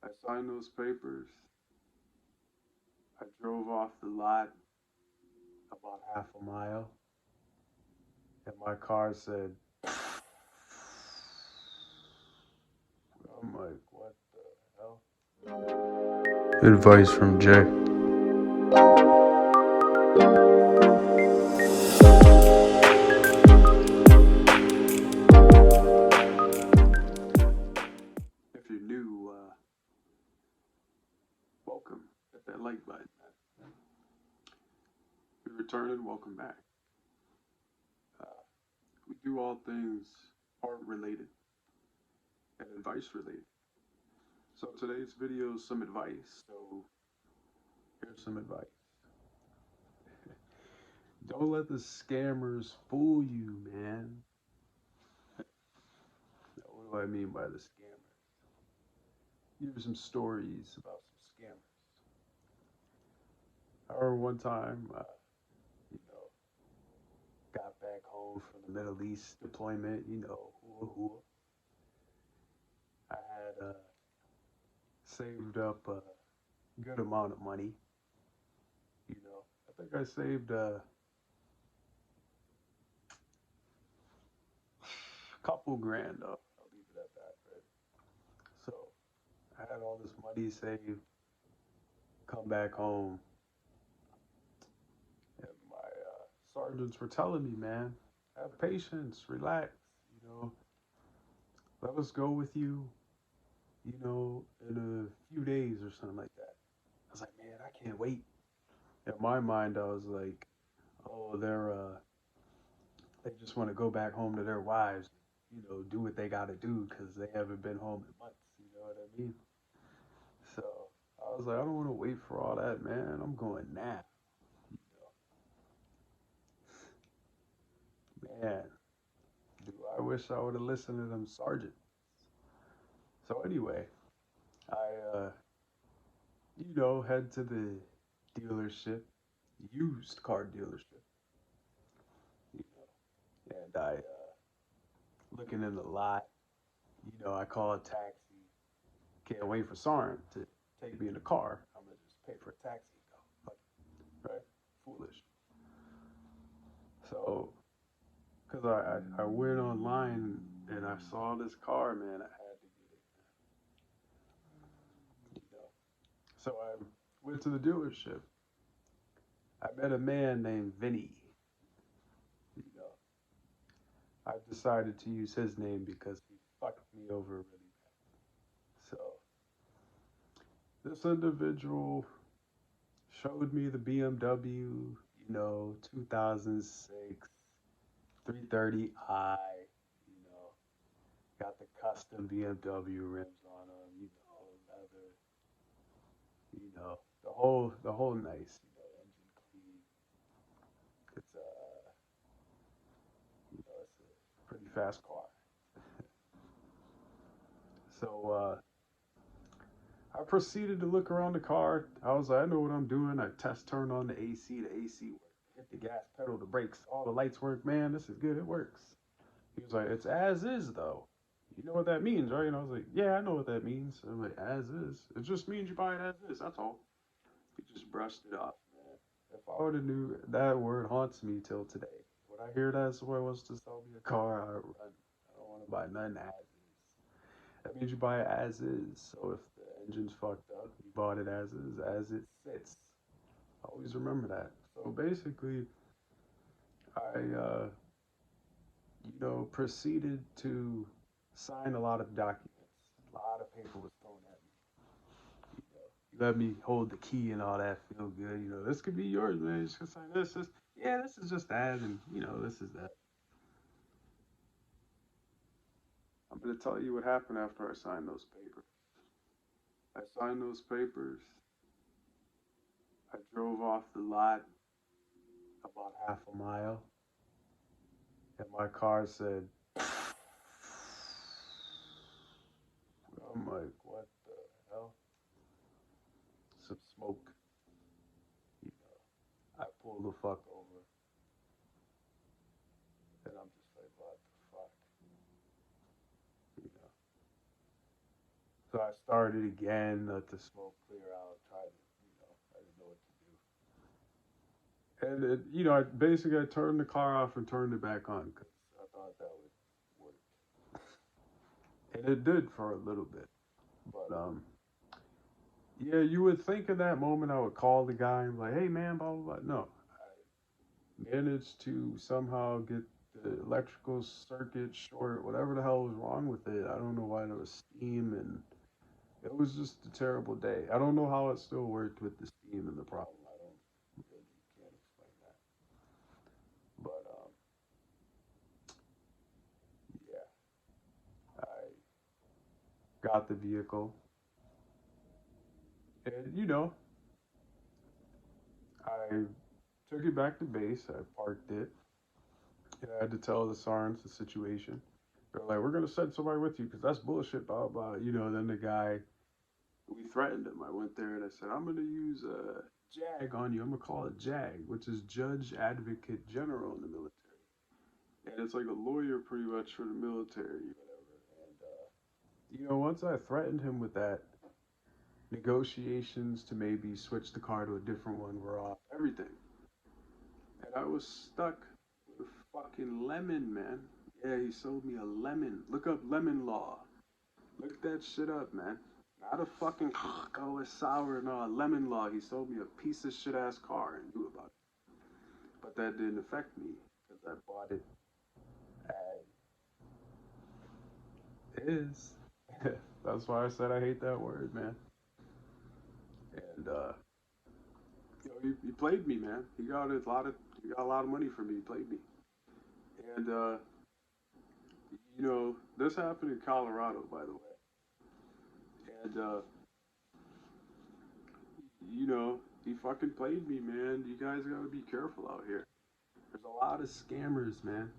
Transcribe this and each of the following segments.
I signed those papers. I drove off the lot about half a mile, and my car said, I'm like, what the hell? Advice from Jay. If you're new, welcome. Hit that like button. If you're returning, welcome back. Uh, we do all things art related and advice related. So today's video is some advice. So here's some advice. Don't let the scammers fool you, man. What do I mean by the scammers? Here's some stories about some scammers. I remember one time, you know, got back home from the Middle East deployment, hoo hoo. I had saved up a good amount of money. I think I saved a couple grand up. I'll leave it at that, right? So I had all this money saved, come back home, and my sergeants were telling me, man, have patience, relax, you know, let us go with you, in a few days or something like that. I was like, man, I can't wait. In my mind, I was like, oh, they just want to go back home to their wives, do what they got to do because they haven't been home in months. You know what I mean? So I was like, I don't want to wait for all that, man. I'm going now. Man, do I wish I would have listened to them sergeants. So anyway, I, head to the dealership, used car dealership, you and I looking in the lot. I call a taxi. Can't wait for Sarn to take me in the car. I'm gonna just pay for a taxi and go. Like, right? Foolish. So, cause I went online and I saw this car, man. I had to get it. So I went to the dealership. I met a man named Vinny. You know, I decided to use his name because he fucked me over really bad. So this individual showed me the BMW, 2006 330i, you know, got the custom BMW rims on them, leather, the whole nice, engine clean. It's it's a pretty fast car. So I proceeded to look around the car. I was like, I know what I'm doing. I turned on the AC. The AC worked. Hit the gas pedal, the brakes, all the lights work. Man, this is good. It works. He was like, it's as is though. You know what that means, right? And I was like, yeah, I know what that means. I'm like, as is. It just means you buy it as is. That's all. He just brushed it off, man. If I would have knew that word haunts me till today. When I hear that somebody wants to sell me a car, I run. I don't want to buy nothing as is. That means you buy it as is. So if the engine's fucked up, you bought it as it sits. Always remember that. So basically, I proceeded to sign a lot of documents. A lot of paper was thrown at me. You let me hold the key and all that, feel good. This could be yours, man. You should sign this. Yeah, this is just that, and this is that. I'm gonna tell you what happened after I signed those papers. I signed those papers. I drove off the lot about half a mile, and my car said, I'm like, what the hell? Some smoke. You I pull the fuck over, and I'm just like, what the fuck? You know. So I started again, let the smoke clear out, tried to, I didn't know what to do. And I turned the car off and turned it back on because I thought that would work. And it did for a little bit. But yeah, you would think in that moment I would call the guy and be like, hey man, blah blah blah. No, I managed to somehow get the electrical circuit short, whatever the hell was wrong with it. I don't know why there was steam, and it was just a terrible day. I don't know how it still worked with the steam and the problem. I don't really can't explain that. But yeah, I got the vehicle, and I took it back to base. I parked it, and I had to tell the sergeants the situation. They're like, "We're gonna send somebody with you because that's bullshit." Blah blah. Then the guy, we threatened him. I went there and I said, "I'm gonna use a JAG on you. I'm gonna call it JAG, which is Judge Advocate General in the military, and it's like a lawyer pretty much for the military, whatever." And once I threatened him with that, negotiations to maybe switch the car to a different one were off. Everything. And I was stuck with a fucking lemon, man. Yeah, he sold me a lemon. Look up lemon law. Look that shit up, man. Not a fucking oh it's sour, no, a lemon law. He sold me a piece of shit ass car and knew about it. But that didn't affect me because I bought it as is. That's why I said I hate that word, man. And he played me, man. He got a lot of money from me. He played me. And this happened in Colorado, by the way. And he fucking played me, man. You guys gotta be careful out here. There's a lot of scammers, man.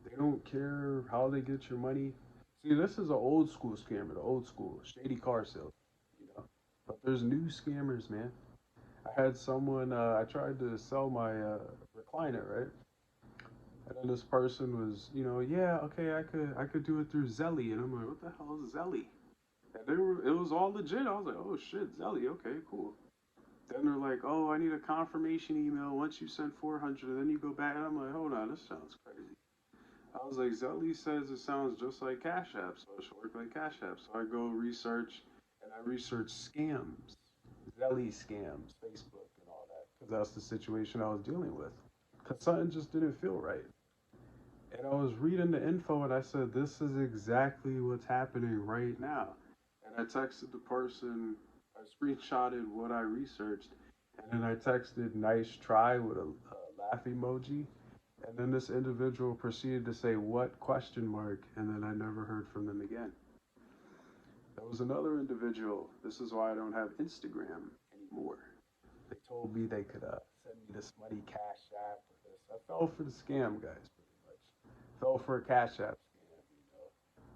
They don't care how they get your money. See, this is an old school scammer, the old school shady car sales, you know. But there's new scammers, man. I had someone. I tried to sell my recliner, right? And then this person was, yeah, okay, I could do it through Zelly, and I'm like, what the hell is Zelly? And it was all legit. I was like, oh shit, Zelly, okay, cool. Then they're like, oh, I need a confirmation email. Once you send 400, and then you go back. And I'm like, hold on, this sounds crazy. I was like, Zelly says it sounds just like Cash App, so it should work like Cash App. So I go research, and I research scams, Zelly scams, Facebook, and all that, because that's the situation I was dealing with. Because something just didn't feel right. And I was reading the info, and I said, this is exactly what's happening right now. And I texted the person, I screenshotted what I researched, and then I texted nice try with a laugh emoji. And then this individual proceeded to say, what question mark? And then I never heard from them again. There was another individual. This is why I don't have Instagram anymore. They told me they could send me this money cash app or this. I fell for the scam, guys, pretty much. Fell for a cash app scam,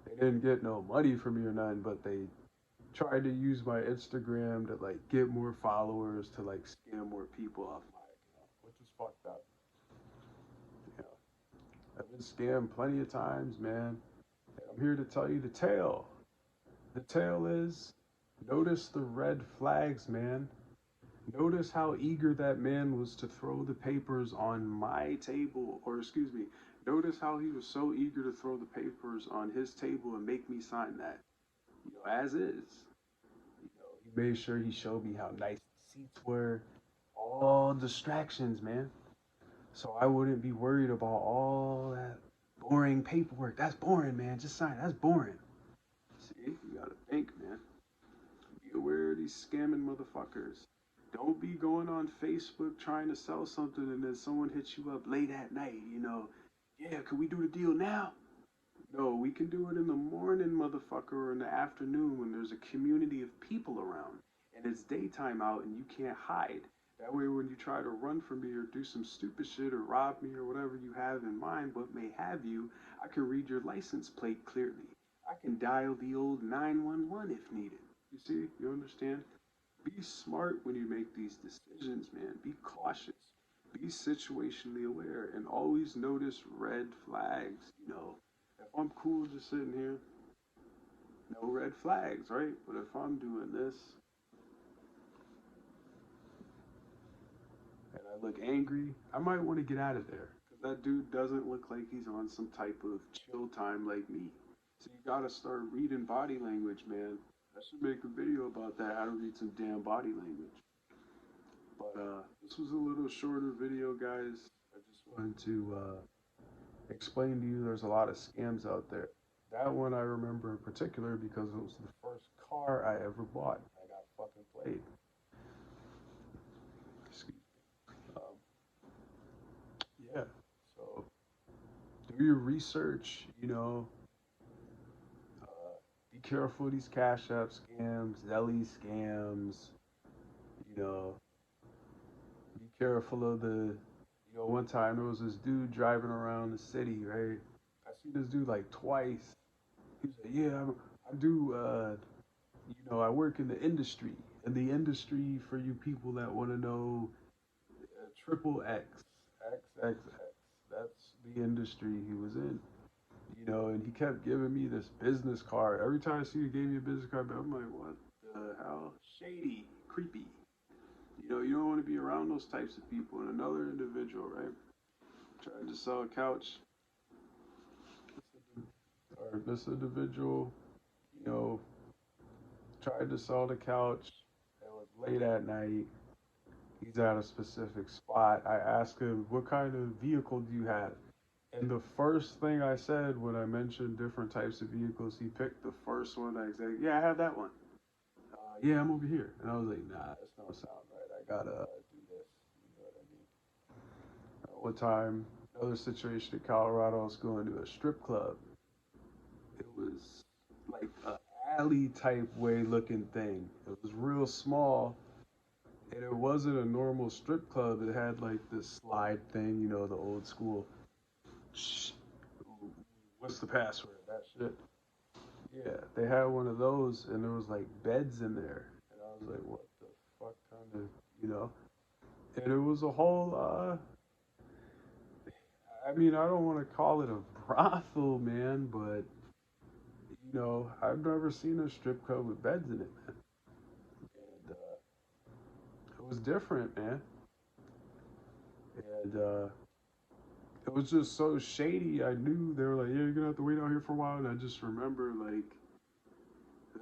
They didn't get no money from me or nothing, but they tried to use my Instagram to like get more followers to like scam more people off my account, which is fucked up. You know, I've been scammed plenty of times, man. And I'm here to tell you the tale. The tale is notice the red flags, man. Notice how eager that man was to throw the papers on my table, or excuse me, notice how he was so eager to throw the papers on his table and make me sign that, as is. He made sure he showed me how nice the seats were, all distractions, man. So I wouldn't be worried about all that boring paperwork. That's boring, man. Just sign. That's boring. See, you gotta think, man. Be aware of these scamming motherfuckers. Don't be going on Facebook trying to sell something and then someone hits you up late at night. Yeah, can we do the deal now? No, we can do it in the morning, motherfucker, or in the afternoon when there's a community of people around and it's daytime out and you can't hide. That way, when you try to run from me or do some stupid shit or rob me or whatever you have in mind, what may have you, I can read your license plate clearly. I can dial the old 911 if needed. You see? You understand? Be smart when you make these decisions, man. Be cautious. Be situationally aware and always notice red flags. If I'm cool just sitting here, no red flags, right? But if I'm doing this and I look angry, I might want to get out of there because that dude doesn't look like he's on some type of chill time like me. So you gotta start reading body language, man. I should make a video about that, how to read some damn body language. But this was a little shorter video, guys. I just wanted to explain to you there's a lot of scams out there. That one I remember in particular because it was the first car I ever bought. I got fucking played. Excuse me. Yeah. So do your research. Be careful of these Cash App scams, Zelly scams. You know, be careful of the. One time there was this dude driving around the city, right? I see this dude like twice. He was like, "Yeah, I do. I work in the industry. And the industry, for you people that want to know, triple X, XXX. That's the industry he was in. And he kept giving me this business card. Every time I see he gave me a business card, I'm like, what the hell? Shady, creepy. You don't want to be around those types of people. And another individual, right? Tried to sell a couch. Or this individual, you know, tried to sell the couch. It was late at night. He's at a specific spot. I asked him, what kind of vehicle do you have? And the first thing I said when I mentioned different types of vehicles, he picked the first one. I said, yeah, I have that one. Yeah, I'm over here. And I was like, nah, that's don't sound right. I gotta do this. You know what I mean? One time, another situation in Colorado, I was going to a strip club. It was like a alley type way looking thing. It was real small, and it wasn't a normal strip club. It had like this slide thing, the old school. Shh, what's the password? That shit. Yeah, they had one of those, and there was like beds in there, and I was like, what the fuck kind of, you know? And it was a whole. I mean, I don't want to call it a brothel, man, but I've never seen a strip club with beds in it, man. And it was different, man. And it was just so shady. I knew they were like, yeah, you're gonna have to wait out here for a while. And I just remember like,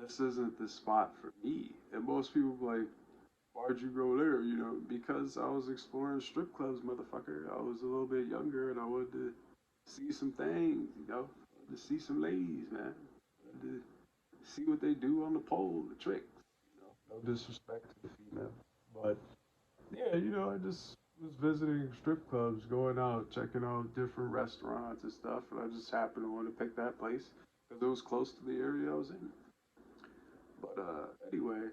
this isn't the spot for me. And most people were like, why'd you go there? Because I was exploring strip clubs, motherfucker. I was a little bit younger and I wanted to see some things, to see some ladies, man. To see what they do on the pole, the tricks. No disrespect to the female, but yeah, I just was visiting strip clubs, going out, checking out different restaurants and stuff, and I just happened to want to pick that place because it was close to the area I was in. But anyway,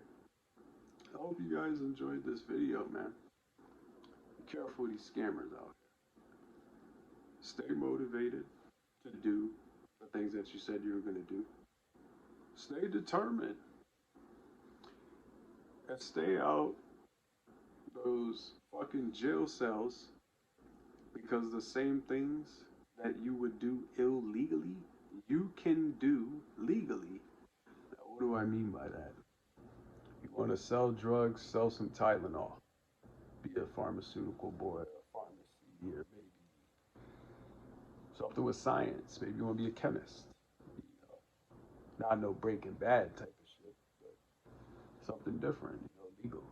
I hope you guys enjoyed this video, man. Be careful with these scammers out here. Stay motivated to do the things that you said you were going to do. Stay determined and stay out those fucking jail cells because the same things that you would do illegally, you can do legally. Now, what do I mean by that? You want to sell drugs, sell some Tylenol. Be a pharmaceutical boy, a pharmacy, or maybe something with science. Maybe you want to be a chemist. You Not no Breaking Bad type of shit, but something different. Legal.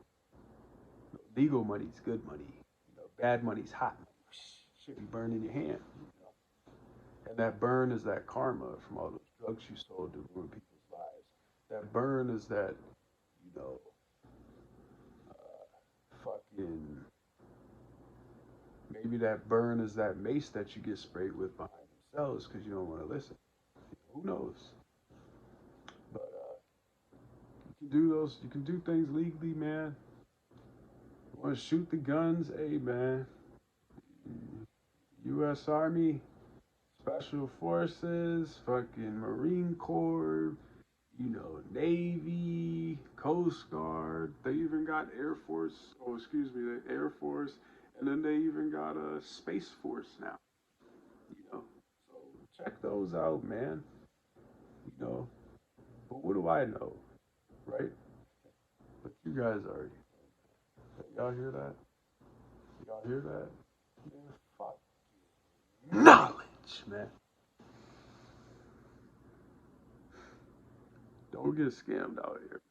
Legal money's good money. Bad money's hot money. Should be burning your hand. And that burn is that karma from all those drugs you sold to ruin people's lives. That burn is that, you know, fucking. Maybe that burn is that mace that you get sprayed with behind themselves because you don't want to listen. Who knows? But you can do those. You can do things legally, man. You want to shoot the guns? Hey, man. U.S. Army, Special Forces, fucking Marine Corps, Navy, Coast Guard. They even got Air Force. Oh, excuse me, the Air Force, and then they even got a Space Force now. So check those out, man. You know, But what do I know, right? But you guys already. Y'all hear that? Y'all hear that? Man, fuck. Knowledge, man. Don't get scammed out here.